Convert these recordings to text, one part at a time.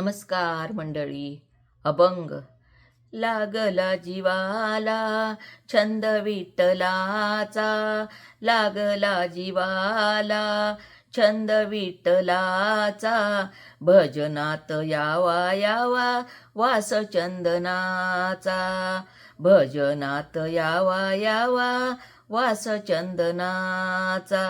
नमस्कार मंडळी. अभंग. लागला जीवाला छंद विठ्ठलाचा, लागला जीवाला छंद विठ्ठलाचा, भजनात यावा यावा वास चंदनाचा, भजनात यावा यावा वास चंदनाचा.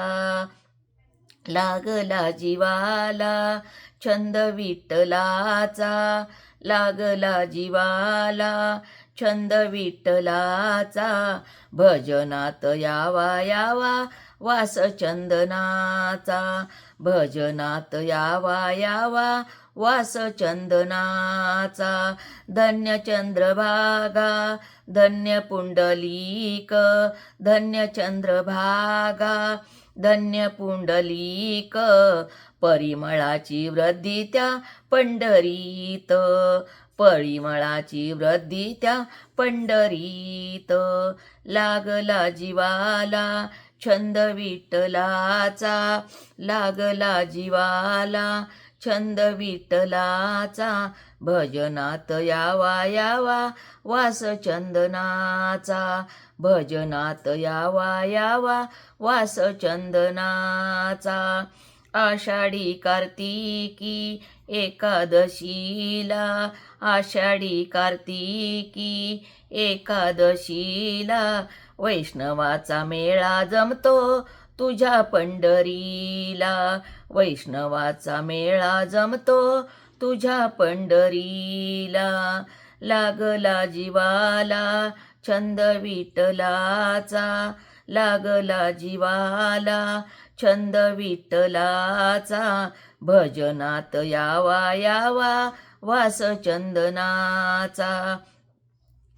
लागला जीवाला छंद विठ्ठलाचा, लागला जीवाला छंद विठ्ठलाचा, भजनात यावा यावा वास चंदनाचा, भजनात यावा यावा वास चंदनाचा. धन्य चंद्रभागा धन्य पुंडलीक, धन्य चंद्रभागा धन्य पुंडलीक, परिमळाची वृद्धी त्या पंढरीत, परिमळाची वृद्धी त्या पंढरीत. लागला जीवाला छंद विठ्ठलाचा, लागला जीवाला छंद विठ्ठलाचा, भजनात यावा यावा वास चंदनाचा, भजनात यावा यावा वास चंदनाचा. आषाढी कार्तिकी एकादशीला, आषाढी कार्तिकी एकादशीला, वैष्णवाचा मेळा जमतो तुझ्या पंढरीला, वैष्णवाचा मेळा जमतो तुझ्या पंढरीला. लागला जीवाला छंद विठ्ठलाचा, लागला जीवाला छंद विठ्ठलाचा, भजनात यावा यावा वास चंदनाचा,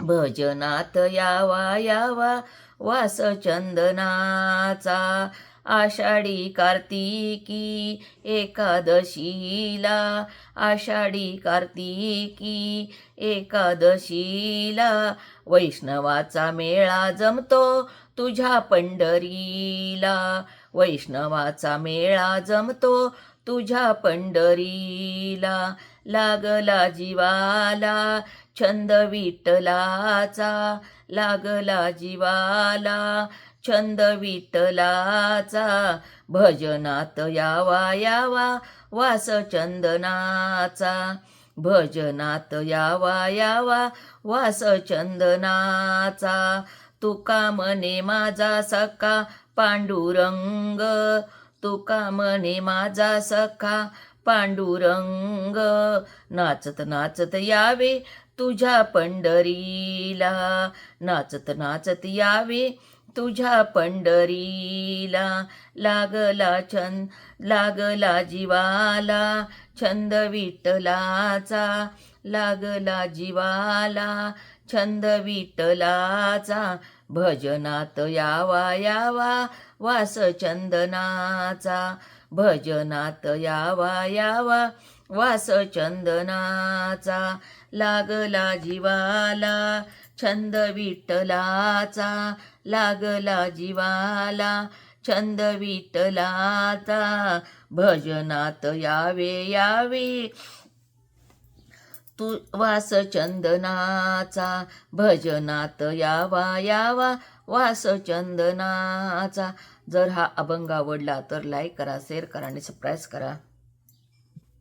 भजनात यावा यावा वास चंदनाचा. आषाढी कार्तिकी एकादशीला, आषाढी कार्तिकी एकादशीला, वैष्णवाचा मेळा जमतो तुझ्या पंढरीला, वैष्णवाचा मेळा जमतो तुझ्या पंढरीला. लागला जीवाला छंद विठ्ठलाचा, लागला जीवाला छंद विठ्ठलाचा, भजनात यावा यावा वास चंदनाचा, भजनात यावा यावा वास चंदनाचा. तुका म्हणे माझा सखा पांडुरंग, तुका म्हणे माझा सखा पांडुरंग, नाचत नाचत यावे तुझ्या पंढरीला, नाचत नाचत यावे तुझ्या पंढरीला. लागला जीवाला छंद विठ्ठलाचा, लागला जीवाला छंद विठ्ठलाचा, भजनात यावा यावा वास चंदनाचा, भजनात यावा यावा वास चंदनाचा. लागला जीवाला छंद विठ्ठलाचा, लागला जीवाला छंद विठ्ठलाचा, भजनात यावे यावे तू वास चंदनाचा, भजनात यावा यावा वास चंदनाचा. जर हा अभंग आवडला तर लाईक करा, शेअर करा आणि सबस्क्राईब करा.